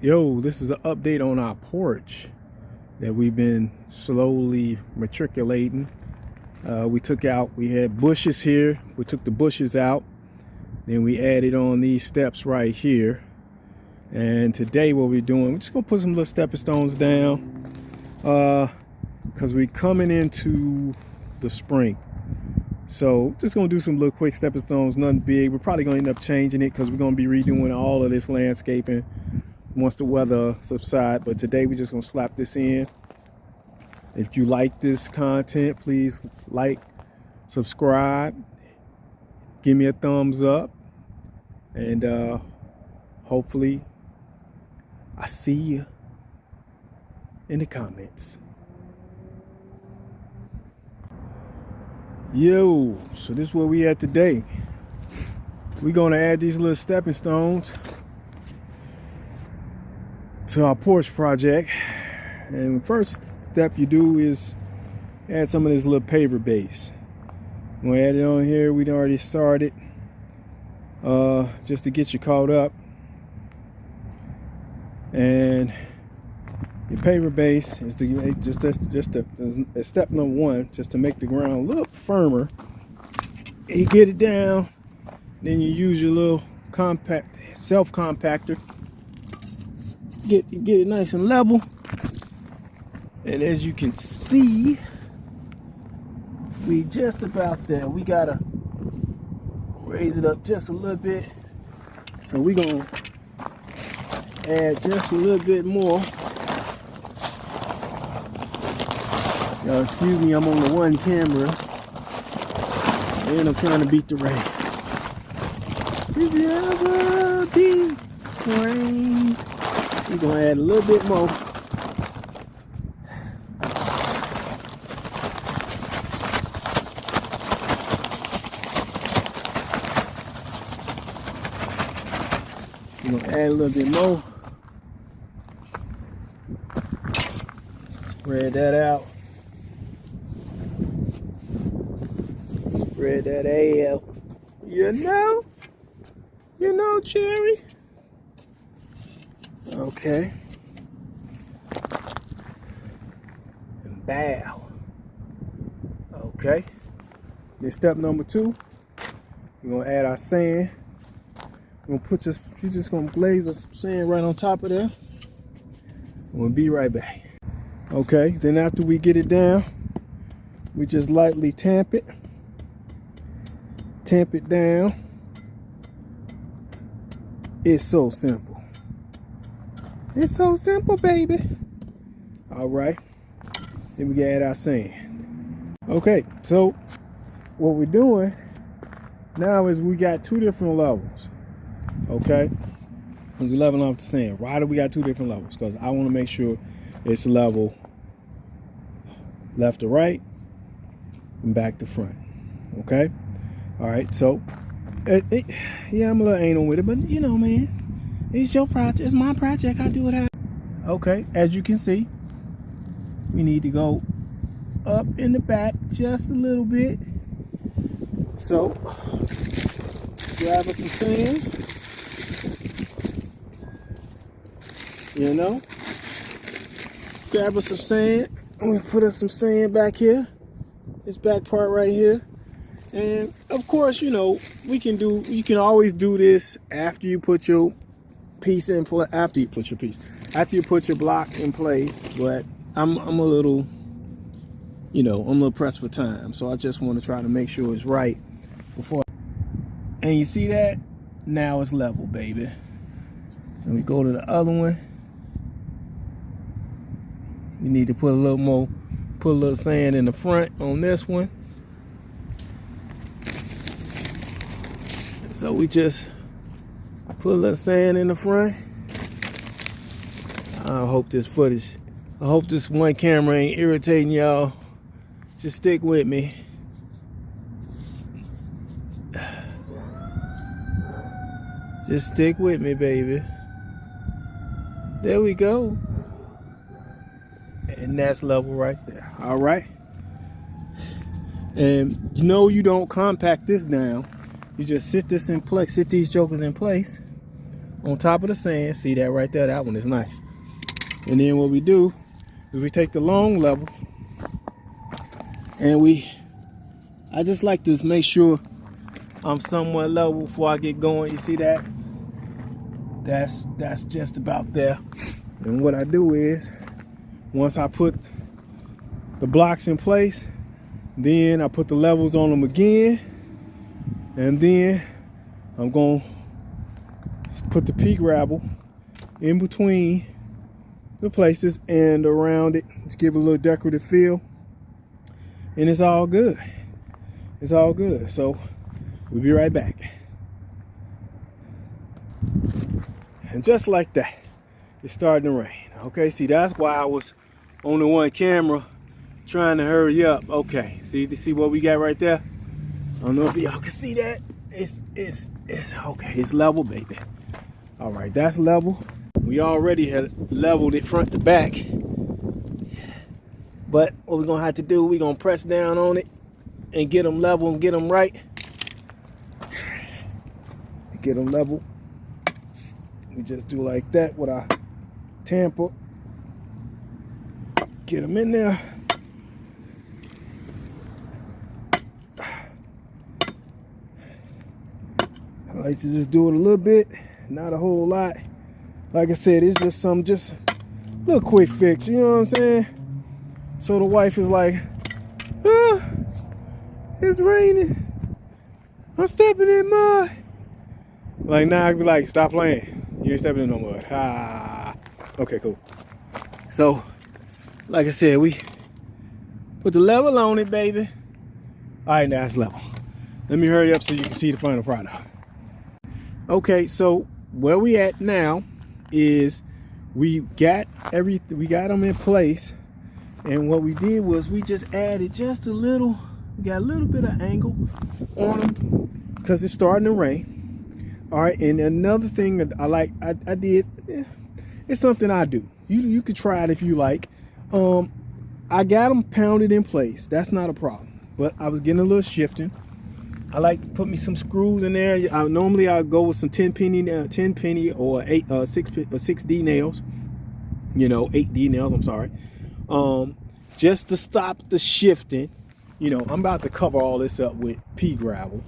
Yo, this is an update on our porch that we've been slowly matriculating. We had bushes here. We took the bushes out. Then we added on these steps right here. And today what we're doing, we're just gonna put some little stepping stones down because we're coming into the spring. So just gonna do some little quick stepping stones, nothing big. We're probably gonna end up changing it because we're gonna be redoing all of this landscaping once the weather subsides. But today we're just gonna slap this in. If you like this content, please like, subscribe, give me a thumbs up, and hopefully I see you in the comments. Yo, so this is where we at today. We're gonna add these little stepping stones to our porch project. And first step you do is add some of this little paver base. I'm gonna add it on here. We'd already started just to get you caught up. And your paver base is to step number one, just to make the ground a little firmer. You get it down, then you use your little self compactor. Get it nice and level. And as you can see, we just about there. We gotta raise it up just a little bit. So we're gonna add just a little bit more. Y'all excuse me, I'm on the one camera and I'm trying to beat the rain. Did you ever beat the rain? We're gonna add a little bit more. We're gonna add a little bit more. Spread that out. Spread that out. You know, Cherry. Okay. And bow. Okay. Then step number two, we're gonna add our sand. We're just gonna glaze us some sand right on top of there. We'll be right back. Okay, then after we get it down, we just lightly tamp it down. It's so simple. It's so simple, baby. All right, then we can add our sand. Okay, so what we're doing now is we got two different levels. Okay, because we're leveling off the sand. Why do we got two different levels? Because I want to make sure it's level left to right and back to front. Okay, all right. So yeah, I'm a little anal with it, but you know, man, it's your project. It's my project. I do it. Okay, as you can see, we need to go up in the back just a little bit. So grab us some sand. You know, grab us some sand. We put us some sand back here, this back part right here. And of course, you know, you can always do this after you put your piece in place, after you put your block in place. But I'm a little, I'm a little pressed for time, so I just want to try to make sure it's right before. And you see that? Now it's level, baby. And we go to the other one. You need to put a little sand in the front on this one. So we just put a little sand in the front. I hope this one camera ain't irritating y'all. Just stick with me. Just stick with me, baby. There we go. And that's level right there. All right. And you don't compact this down. You just sit this in place, sit these jokers in place on top of the sand. See that right there? That one is nice. And then what we do is we take the long level and I just like to make sure I'm somewhat level before I get going. You see that? That's just about there. And what I do is, once I put the blocks in place, then I put the levels on them again, and then I'm gonna put the pea gravel in between the places and around it. Just give it a little decorative feel, and it's all good. It's all good. So we'll be right back. And just like that, it's starting to rain. Okay, see, that's why I was on the one camera trying to hurry up. Okay, see what we got right there? I don't know if y'all can see that. It's okay, it's level, baby. All right, that's level. We already had leveled it front to back, but what we're gonna have to do, we're gonna press down on it and get them level and get them right. Get them level. We just do like that with our tamper. Get them in there. I like to just do it a little bit, not a whole lot. Like I said, it's just a little quick fix, you know what I'm saying? So the wife is like, oh, it's raining. I'm stepping in mud. Like now I'd be like, stop playing. You ain't stepping in no mud. Ah. Okay, cool. So, like I said, we put the level on it, baby. All right, now it's level. Let me hurry up so you can see the final product. Okay, so where we at now is we got them in place, and what we did was we just added just a little. We got a little bit of angle on them because it's starting to rain. All right, and another thing that I did, it's something I do. You could try it if you like. I got them pounded in place. That's not a problem. But I was getting a little shifting. I like to put me some screws in there. Normally I go with some 10 penny or 6D nails. You know, 8D nails. I'm sorry. Just to stop the shifting. You know, I'm about to cover all this up with pea gravel.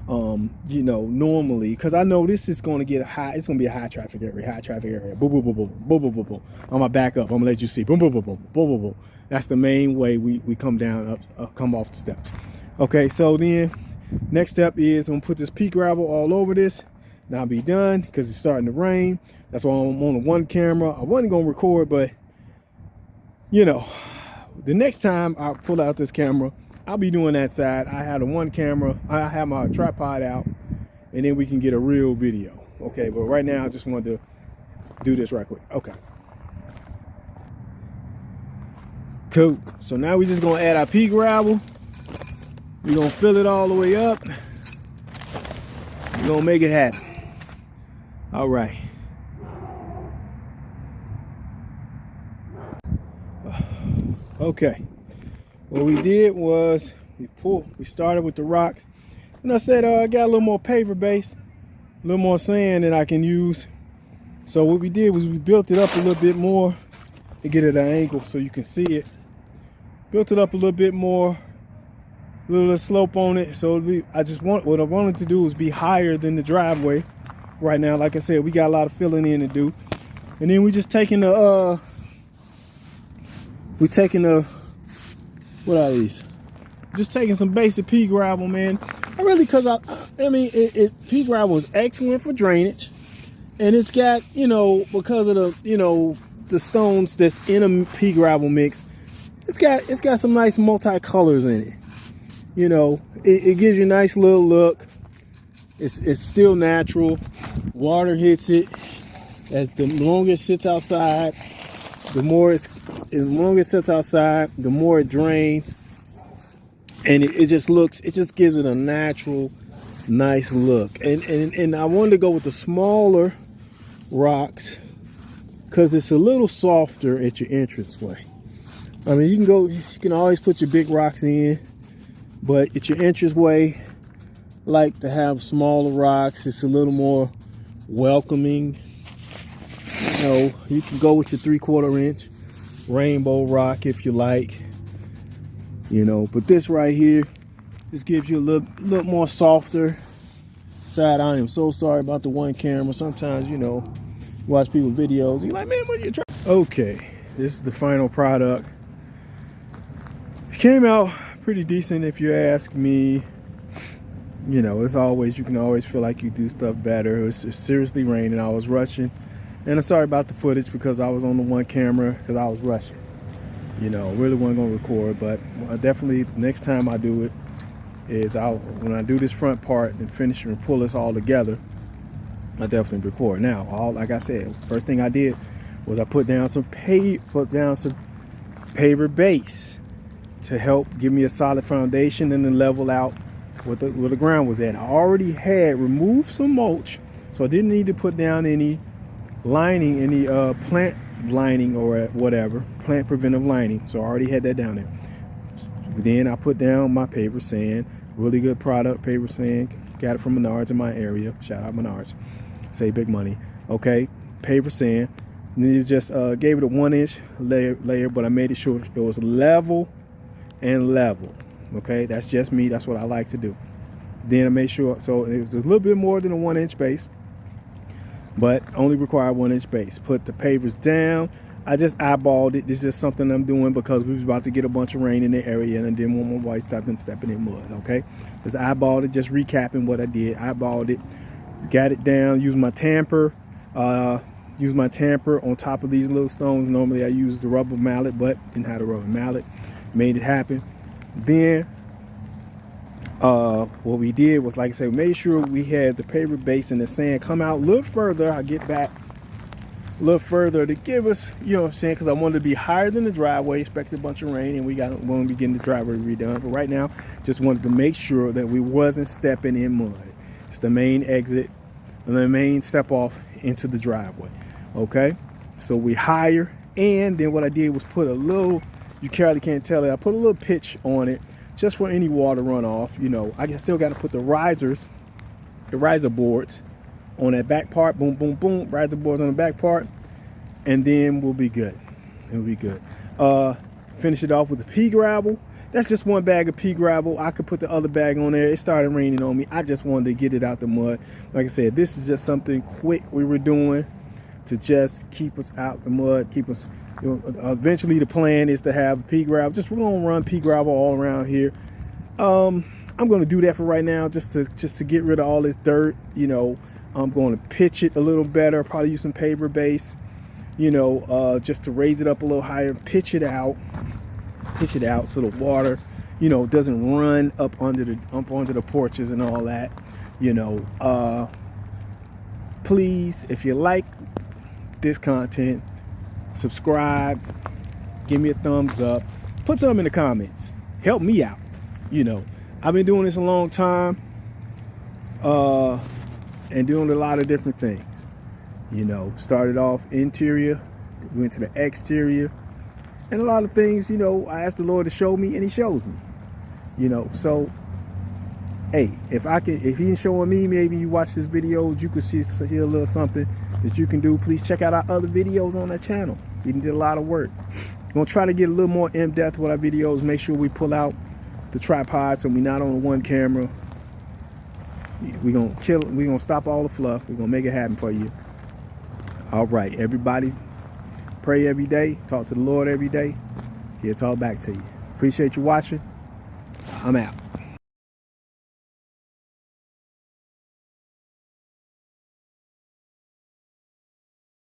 You know, normally, because I know this is going to get it's going to be a high traffic area. Boom, boom, boom, boom, boom, boom, boom, boom. I'm going to back up. I'm going to let you see. Boom, boom, boom, boom, boom, boom, boom. That's the main way we come down, come off the steps. Okay, so then next step is I'm going to put this pea gravel all over this. Now I'll be done because it's starting to rain. That's why I'm on the one camera. I wasn't going to record, but, you know, the next time I pull out this camera, I'll be doing that side. I have the one camera. I have my tripod out, and then we can get a real video. Okay, but right now I just wanted to do this right quick. Okay. Cool. So now we're just gonna add our pea gravel. We're gonna fill it all the way up. We're gonna make it happen. All right. Okay. What we did was we started with the rocks, and I said I got a little more paver base, a little more sand that I can use. So what we did was we built it up a little bit more to get it at an angle so you can see it. Built it up a little bit more, a little slope on it. So what I wanted to do is be higher than the driveway. Right now, like I said, we got a lot of filling in to do, and then we just taking the what are these? Just taking some basic pea gravel, man. I mean, pea gravel is excellent for drainage, and it's got, you know, because of the, you know, the stones that's in a pea gravel mix, it's got some nice multi-colors in it. You know, it gives you a nice little look. It's still natural. Water hits it. As the longer it sits outside, the more it sits outside, the more it drains, and it just gives it a natural, nice look. And I wanted to go with the smaller rocks because it's a little softer at your entranceway. I mean, you can always put your big rocks in, but at your entranceway, I like to have smaller rocks. It's a little more welcoming. You know, you can go with your 3/4 inch rainbow rock if you like. You know, but this right here, this gives you a little more softer side. I am so sorry about the one camera. Sometimes, you know, you watch people's videos, you're like, man, what are you trying? Okay, this is the final product. It came out pretty decent if you ask me. You know, as always, you can always feel like you do stuff better. It was seriously raining. I was rushing. And I'm sorry about the footage because I was on the one camera because I was rushing. You know, really wasn't going to record, but I definitely, next time I do it, is when I do this front part and finish and pull this all together, I definitely record. Now, like I said, first thing I did was I put down some paver base to help give me a solid foundation and then level out where the ground was at. I already had removed some mulch, so I didn't need to put down any lining, any plant lining or whatever, plant preventive lining. So I already had that down there. Then I put down my paver sand, really good product, paver sand. Got it from Menards in my area. Shout out Menards, save big money. Okay, paver sand. And then you just gave it a 1-inch layer, but I made it sure it was level and level. Okay, that's just me. That's what I like to do. Then I made sure, so it was a little bit more than a 1-inch base, but only required 1-inch base. Put the pavers down. I just eyeballed it. This is just something I'm doing because we was about to get a bunch of rain in the area and I didn't want my wife stepping in mud. Okay, just eyeballed it. Just recapping what I did. Eyeballed it, got it down. Used my tamper. Use my tamper on top of these little stones. Normally I use the rubber mallet, but didn't have the rubber mallet. Made it happen. Then what we did was, like I said, we made sure we had the paver base and the sand come out a little further. I get back a little further to give us, you know what I'm saying, because I wanted to be higher than the driveway, expected a bunch of rain, and we want to be getting the driveway redone. But right now, just wanted to make sure that we wasn't stepping in mud. It's the main exit and the main step off into the driveway. Okay, so we higher, and then what I did was put a little, you clearly can't tell it, I put a little pitch on it just for any water runoff. You know, I still got to put the riser boards on that back part. Boom, boom, boom. Riser boards on the back part, and then we'll be good. It'll be good. Finish it off with the pea gravel. That's just one bag of pea gravel. I could put the other bag on there. It started raining on me. I just wanted to get it out the mud. Like I said, this is just something quick we were doing to just keep us out the mud, keep us. You know, eventually the plan is to have pea gravel. Just we're gonna run pea gravel all around here. I'm gonna do that for right now, just to get rid of all this dirt. You know, I'm going to pitch it a little better. Probably use some paver base. You know, just to raise it up a little higher. Pitch it out so the water, you know, doesn't run up under the porches and all that. You know, please, if you like this content, subscribe, give me a thumbs up, put something in the comments, help me out. You know, I've been doing this a long time, and doing a lot of different things. You know, started off interior, went to the exterior, and a lot of things, you know, I asked the Lord to show me, and he shows me. You know, so hey, if he's showing me, maybe you watch this video, you could see a little something that you can do. Please check out our other videos on that channel. We did a lot of work. We're gonna try to get a little more in-depth with our videos. Make sure we pull out the tripod so we're not on one camera. We're gonna stop all the fluff. We're gonna make it happen for you. All right, everybody, pray every day, talk to the Lord every day. He'll talk back to you. Appreciate you watching. I'm out.